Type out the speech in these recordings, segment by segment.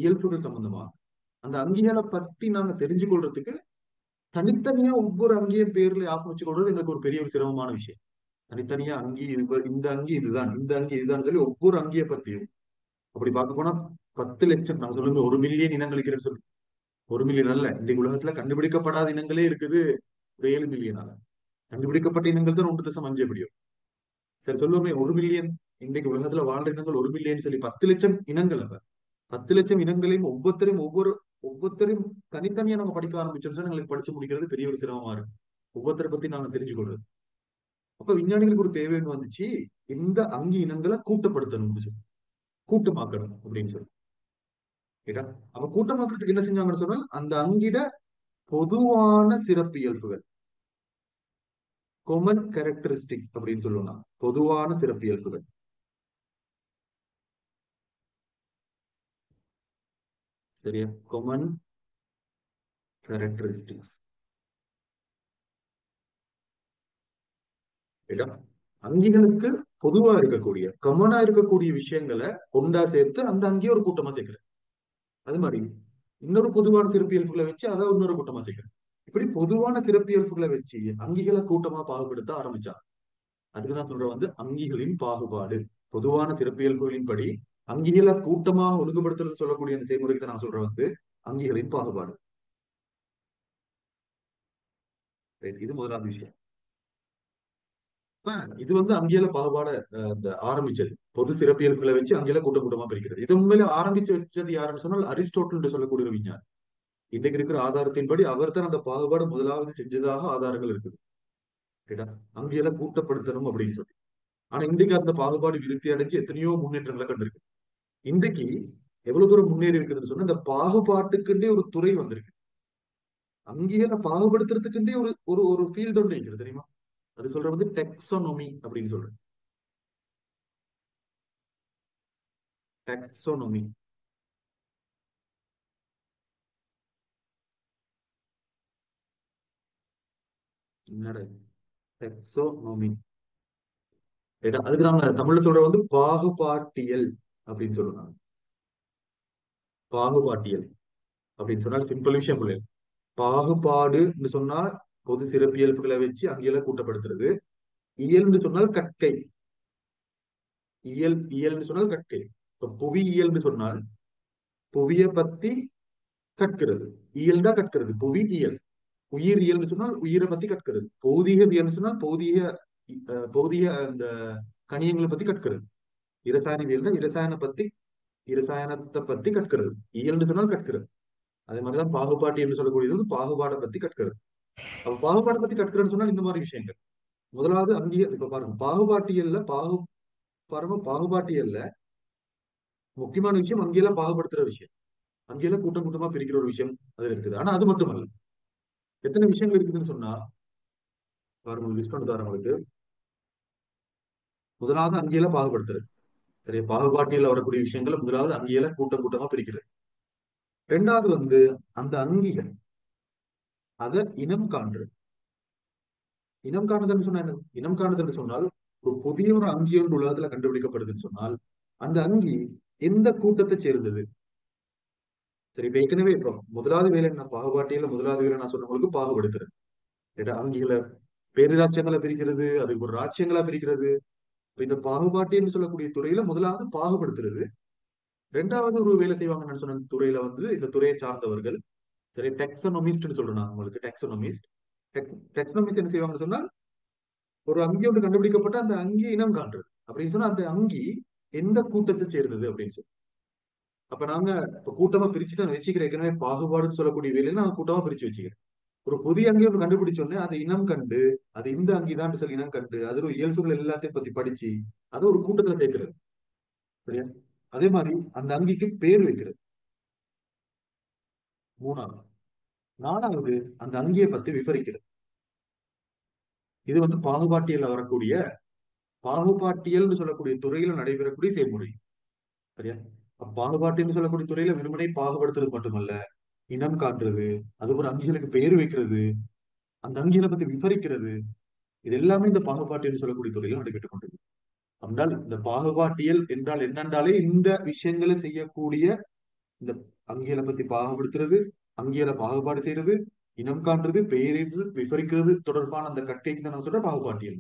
இயல்புகள் சம்பந்தமா அந்த அங்கிகளை பத்தி நாங்க தெரிஞ்சு கொள்றதுக்கு தனித்தனியா ஒவ்வொரு அங்கியும் பேர்ல ஞாபகம் வச்சு கொள்றது எங்களுக்கு ஒரு பெரிய ஒரு சிரமமான விஷயம். தனித்தனியா அங்கி இந்த அங்கி இதுதான், இந்த அங்கி இதுதான் சொல்லி ஒவ்வொரு அங்கியை பத்தியும் அப்படி பார்க்க போனா 10 லட்சம், நான் சொல்லுங்க 1 மில்லியன் இனங்கள் இருக்கிறேன்னு சொல்லி. 1 மில்லியன் அல்ல, இன்றைக்கு உலகத்துல கண்டுபிடிக்கப்படாத இனங்களே இருக்குது ஒரு 7 மில்லியனால. கண்டுபிடிக்கப்பட்ட இனங்கள் தான் 1.5 எப்படியோ. சரி சொல்லுவோமே 1 மில்லியன், இன்றைக்கு உலகத்துல வாழ்ற இனங்கள் 1 மில்லியன் சொல்லி 10 லட்சம் இனங்கள். அப்ப 10 லட்சம் இனங்களையும் ஒவ்வொருத்தரையும் தனித்தனியா நம்ம படிக்க ஆரம்பிச்சோம்னா எங்களுக்கு படிச்சு முடிக்கிறது பெரிய ஒரு சிரமமா இருக்கு. ஒவ்வொருத்தரை பத்தி நாங்க தெரிஞ்சுக்கொள்றது. அப்ப விஞ்ஞானிகளுக்கு ஒரு தேவைன்னு வந்துச்சு, இந்த அங்கி இனங்களை கூட்டப்படுத்தணும்னு சொல்லி, கூட்டமாக்கணும் அப்படின்னு சொல்லி கேட்டா. அப்ப கூட்டமாக்குறதுக்கு என்ன செஞ்சாங்கன்னு சொன்னால் அந்த அங்கிட பொதுவான சிறப்பியல்புகள், கொமன் கேரக்டரிஸ்டிக்ஸ் அப்படின்னு சொல்லுவோம். பொதுவான சிறப்பியல்புகள், சரியா, கொமன் கேரக்டரிஸ்டிக்ஸ். அங்கிகளுக்கு பொதுவா இருக்கக்கூடிய கமனா இருக்கக்கூடிய விஷயங்களை ஒன்றா சேர்த்து அந்த அங்கேயே ஒரு கூட்டமா சேர்க்கிறேன். அது மாதிரி இன்னொரு பொதுவான சிறப்பியல்புகளை வச்சு அதை இன்னொரு கூட்டமா சேர்க்கிறேன். இப்படி பொதுவான சிறப்பியல்புகளை வச்சு அங்கிகளை கூட்டமா பாகுபடுத்த ஆரம்பிச்சாங்க. அதுக்குதான் சொல்ற வந்து அங்கிகளின் பாகுபாடு. பொதுவான சிறப்பியல்புகளின் படி அங்கிகளை கூட்டமா ஒழுங்குபடுத்துறது சொல்லக்கூடிய அந்த செய்முறைக்கு தான் நான் சொல்றேன் வந்து அங்கிகளின் பாகுபாடு. இது முதலாவது விஷயம். இது வந்து அங்கியல பாகுபாட இந்த ஆரம்பிச்சது பொது சிறப்பியல்புகளை வச்சு அங்கியல கூட்டம் கூட்டமா பிரிக்கிறது. இது உண்மையில ஆரம்பிச்சு வச்சது யாருன்னு சொன்னால் அரிஸ்டோட்டல் என்று சொல்லக்கூடிய ஒரு விஞ்ஞானி. இன்னைக்கு இருக்கிற ஆதாரத்தின்படி அவர் தான் அந்த பாகுபாடு முதலாவது செஞ்சதாக ஆதாரங்கள் இருக்குது. கேட்டா அங்கியல கூட்டப்படுத்தணும் அப்படின்னு சொல்லி. ஆனா இன்றைக்கு அந்த பாகுபாடு விருத்தி அடைஞ்சு எத்தனையோ முன்னேற்றங்களை கண்டிருக்கு. இன்றைக்கு எவ்வளவு தூரம் முன்னேறி இருக்குதுன்னு சொன்னா இந்த பாகுபாட்டுக்குண்டே ஒரு துறை வந்திருக்கு. அங்கியல பாகுபடுத்துறதுக்குண்டே ஒரு ஒரு ஒரு ஃபீல்டு ஒன்று இருக்கிறது தெரியுமா. அது சொல்ற வந்து டெக்ஸோனோமி அப்படின்னு சொல்றேன். டெக்ஸோனோமி. என்னடா டெக்ஸோனோமி. அதுக்கு நாங்க தமிழ்ல சொல்ற வந்து பாகுபாட்டியல் அப்படின்னு சொல்லுவாங்க. பாகுபாட்டியல் அப்படின்னு சொன்னால் சிம்பிள் விஷயம் இல்லை. பாகுபாடுன்னு சொன்னால் பொது சிறப்பியல்புகளை வச்சு அங்கெல்லாம் கூட்டப்படுத்துறது. இயல்னு சொன்னால் கற்கை. இயல்னு சொன்னால் கற்கை. இப்ப புவியியல்னு சொன்னால் புவிய பத்தி கற்கிறது. இயல்டா கற்கிறது புவி இயல். உயிர் இயல்னு சொன்னால் உயிரை பத்தி கற்கிறது. பௌதீகவியல்னு சொன்னால் பௌதீக அந்த கணியங்களை பத்தி கற்கிறது. இரசாயனவியல்னா இரசாயனத்தை பத்தி கற்கிறது. இயல்னு சொன்னால் கற்கிறது. அதே மாதிரிதான் பாகுபாட்டு என்று சொல்லக்கூடியது வந்து பாகுபாடை பத்தி கற்கிறது. அப்ப பாகுபாடை பத்தி கற்கிறேன்னு சொன்னால் இந்த மாதிரி விஷயங்கள் முதலாவது அங்கேயே இப்ப பாருங்க பாகுபாட்டியல்ல பாகுபாட்டியல்ல முக்கியமான விஷயம் அங்கேயெல்லாம் பாகுபடுத்துற விஷயம். அங்கேயெல்லாம் கூட்டம் கூட்டமா பிரிக்கிற ஒரு விஷயம் அதுல இருக்குது. ஆனா அது மட்டுமல்ல, எத்தனை விஷயங்கள் இருக்குதுன்னு சொன்னா பாருங்க, லிஸ்ட் பண்ணி தரேன் உங்களுக்கு. முதலாவது அங்கேயெல்லாம் பாகுபடுத்துறது. சரி, பாகுபாட்டியல்ல வரக்கூடிய விஷயங்களை முதலாவது அங்கேயெல்லாம் கூட்டம் கூட்டமா பிரிக்கிறது. ரெண்டாவது வந்து அந்த அங்கிகள் அதை இனம் காண்றது. இனம் காணுதல்னு சொன்னா என்ன? இனம் காணுதல் சொன்னால் ஒரு புதிய ஒரு அங்கி ஒன்று உலகத்துல கண்டுபிடிக்கப்படுதுன்னு சொன்னால் அந்த அங்கி எந்த கூட்டத்தை சேர்ந்தது. சரி, இப்ப ஏற்கனவே இப்போ முதலாவது வேலை நான் பாகுபாட்டியல முதலாவது வேலை நான் சொன்னவங்களுக்கு பாகுபடுத்துறது. அங்கிகளை பேரிராட்சியங்களா பிரிக்கிறது, அதுக்கு ஒரு ராட்சியங்களா பிரிக்கிறது. இப்ப இந்த பாகுபாட்டியல்னு சொல்லக்கூடிய துறையில முதலாவது பாகுபடுத்துறது. ரெண்டாவது ஒரு வேலை செய்வாங்கன்னு சொன்ன துறையில வந்து இந்த துறையை சார்ந்தவர்கள், சரி, டெக்ஸோனமிஸ்ட்னு சொல்றேன் நான் உங்களுக்கு. டெக்ஸோனமிஸ்ட் டெக்ஸோனமிஸ்ட் என்ன செய்வாங்கன்னு சொன்னா ஒரு அங்கி ஒன்று கண்டுபிடிக்கப்பட்ட அந்த அங்கியை இனம் காண்றது அப்படின்னு சொன்னா அந்த அங்கி எந்த கூட்டத்தை சேர்ந்தது அப்படின்னு சொல்லி. அப்ப நாங்க இப்ப கூட்டமா பிரிச்சுட்டு நான் வச்சுக்கிறேன். ஏற்கனவே பாகுபாடுன்னு சொல்லக்கூடிய வேலையில நான் கூட்டமா பிரிச்சு வச்சுக்கிறேன். ஒரு புதிய அங்கி ஒன்று கண்டுபிடிச்சோடனே அதை இனம் கண்டு அது இந்த அங்கிதான் சொல்லி இனம் கண்டு அதுல இயல்புகள் எல்லாத்தையும் பத்தி படிச்சு அதை ஒரு கூட்டத்துல சேர்க்கிறது. சரியா. அதே மாதிரி அந்த அங்கிக்கு பேர் வைக்கிறது. மூணாவது. நாலாவது அந்த அங்கியை பத்தி விவரிக்கிறது. இது வந்து பாகுபாட்டியல்ல வரக்கூடிய பாகுபாட்டியல்னு சொல்லக்கூடிய துறையில நடைபெறக்கூடிய செயல்முறை. சரியா. பாகுபாட்டுன்னு சொல்லக்கூடிய துறையில வெறுமனே பாகுபடுத்துறது மட்டுமல்ல, இனம் காட்டுறது, அது ஒரு அங்கிகளுக்கு பெயர் வைக்கிறது, அந்த அங்கிகளை பத்தி விவரிக்கிறது, இது எல்லாமே இந்த பாகுபாட்டு என்று சொல்லக்கூடிய துறையில நடைபெற்றுக் கொண்டிருக்கு. என்றால் இந்த பாகுபாட்டியல் என்றால் என்னென்றாலே இந்த விஷயங்களை செய்யக்கூடிய இந்த அங்கியலை பத்தி பாகப்படுத்துறது, அங்கியலை பாகுபாடு செய்யறது, இனம் காண்றது, பெயரிடுறது, விவரிக்கிறது தொடர்பான அந்த கற்கைக்கு தான் நான் சொல்ற பாகுபாட்டியல்.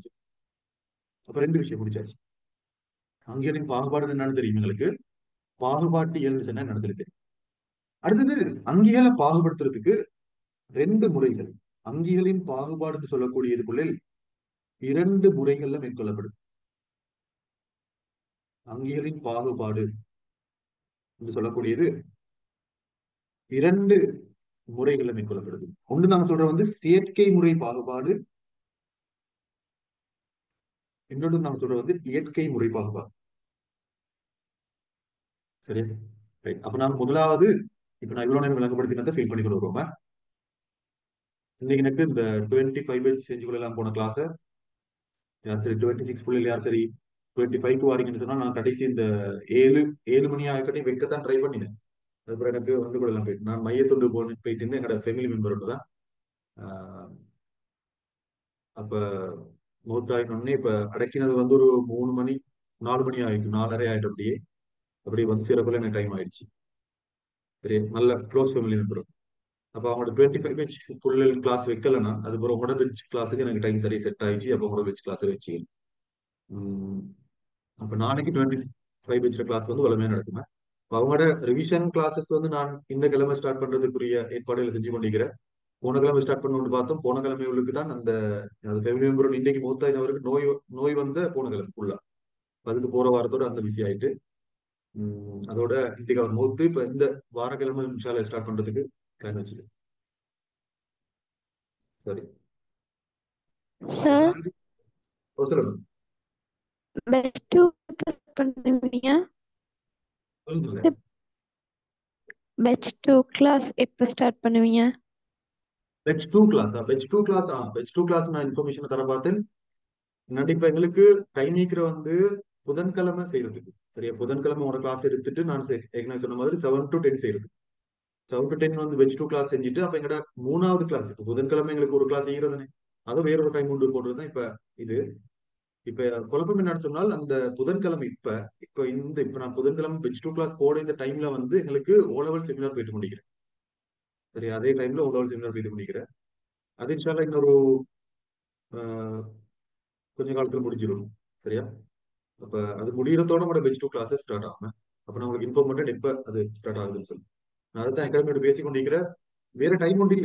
அப்ப ரெண்டு விஷயம் முடிச்சாச்சு. அங்கியலின் பாகுபாடு என்னன்னு தெரியும் எங்களுக்கு, பாகுபாட்டியல் சொன்னா என்னன்னு சொல்லி தெரியும். அடுத்தது அங்கியலை பாகுபடுத்துறதுக்கு ரெண்டு முறைகள். அங்கிகளின் பாகுபாடு சொல்லக்கூடியதுக்குள்ள இரண்டு முறைகள்ல மேற்கொள்ளப்படும். அங்கிகளின் பாகுபாடு என்று சொல்லக்கூடியது இரண்டு முறைகள்ல மேற்கொள்ளப்படுது. ஒன்று நாங்க சொல்ற வந்து செயற்கை முறை பாகுபாடு, இன்னொன்று நாங்க சொல்ற வந்து இயற்கை முறை பாகுபாடு. சரியா? ரைட். அப்ப நாங்க முதலாவது, இப்ப நான் இவ்வளவு நேரம் விளங்கப்படுத்தினதை ஃபீல் பண்ணி கொண்டு வருவோமா? இன்னைக்கு எனக்கு இந்த 25 பேஜ் செஞ்சு கொள்ளலாம் போன கிளாஸ் யார் சரி 26 புள்ளில் யார் சரி 25க்கு வாரீங்கன்னு சொன்னா நான் கடைசி இந்த 7 மணி ஆகட்டும் வைக்கத்தான் ட்ரை பண்ணினேன். அதுக்கப்புறம் எனக்கு வந்து கொள்ளலாம் போயிட்டு நான் மையத்தொண்டு போயிட்டு இருந்தேன் எங்களோட ஃபேமிலி மெம்பரோட தான். ஆஹ் அப்ப மூத்தாயினொடனே இப்ப அடக்கினது வந்து ஒரு 3 மணி 4 மணி ஆயிடுச்சு, 4:30 ஆயிட்டு அப்படியே வந்து சேரக்குள்ள எனக்கு டைம் ஆயிடுச்சு. சரி, நல்ல க்ளோஸ் ஃபேமிலி மெம்பர். அப்ப அவங்களோட 25 பேஜ் ஃபுல் கிளாஸ் வைக்கலன்னா அதுக்கப்புறம் உங்களோட பெஞ்ச் கிளாஸுக்கு எனக்கு டைம் சரியா செட் ஆயிடுச்சு. அப்போ உங்களோட பெஞ்ச் கிளாஸ் வச்சு அப்ப நாளைக்கு 25 பேஜ் கிளாஸ் வந்து வளமையா நடக்குமே. அப்ப அவங்களோட ரிவிஷன் கிளாஸஸ் வந்து நான் இந்த கிழமை ஸ்டார்ட் பண்றதுக்குரிய ஏற்பாடுகளை செஞ்சு கொண்டிருக்கிறேன். போன கிழமை ஸ்டார்ட் பண்ணணும்னு பார்த்தோம். போன கிழமை உள்ளுக்கு தான் அந்த ஃபேமிலி மெம்பரோட இன்றைக்கு மூத்தாயினவருக்கு நோய் நோய் வந்த போன கிழமை ஃபுல்லா அதுக்கு போற வாரத்தோட அந்த பிஸி ஆயிட்டு அதோட இன்னைக்கு அவர் மூத்து இப்ப இந்த வாரக்கிழமை இன்ஷால்ல ஸ்டார்ட் பண்றதுக்கு பிளான் வச்சிருக்கு. சரி, அப்ப சார், நாளைக்கு சொல்லுங்க. பெஸ்ட் டூ பண்ணுவீங்க? சொல்லுங்க. பெஸ்ட் டூ கிளாஸ் எப்போ ஸ்டார்ட் பண்ணுவீங்க? பெச் டூ கிளாஸ் நான் இன்ஃபர்மேஷன் தர பார்த்தேன். கண்டிப்பா எங்களுக்கு டைம் நீக்கிற வந்து புதன்கிழமை செய்யறதுக்கு. சரியா, புதன்கிழமை ஒரு கிளாஸ் எடுத்துட்டு நான் ஏற்கனவே சொன்ன மாதிரி 7 to 10 செய்யறது. 7 to 10 வந்து பெச் டூ கிளாஸ் செஞ்சுட்டு அப்ப எங்கட மூணாவது கிளாஸ் இப்ப புதன்கிழமை எங்களுக்கு ஒரு கிளாஸ் செய்யறதுனே அதை வேறொரு டைம் கொண்டு போடுறதுதான் இப்ப இது. இப்ப குழப்பம் என்னன்னு சொன்னால் அந்த புதன்கிழமை இப்ப நான் புதன்கிழமை பெச் டூ கிளாஸ் போட இந்த டைம்ல வந்து எங்களுக்கு ஓ லெவல் செமினார் போயிட்டு முடிக்கிறேன். சரி, அதே டைம்ல ஓ லெவல் செமினார் போயிட்டு முடிக்கிறேன். அது இன்ஷால்லா இன்னொரு ஆஹ், கொஞ்ச காலத்துல முடிஞ்சிடும். சரியா? அப்ப அது முடியறதோட கூட பெச் டூ கிளாஸஸ் ஸ்டார்ட் ஆகும். அப்ப நான் உங்களுக்கு இன்ஃபார்ம் பண்ணேன் எப்ப அது ஸ்டார்ட் ஆகுதுன்னு சொல்லி. நான் அதுதான் அகாடமியோட பேசிக் கொண்டிருக்கிற வேற டைம் ஒன்றும் இல்லை.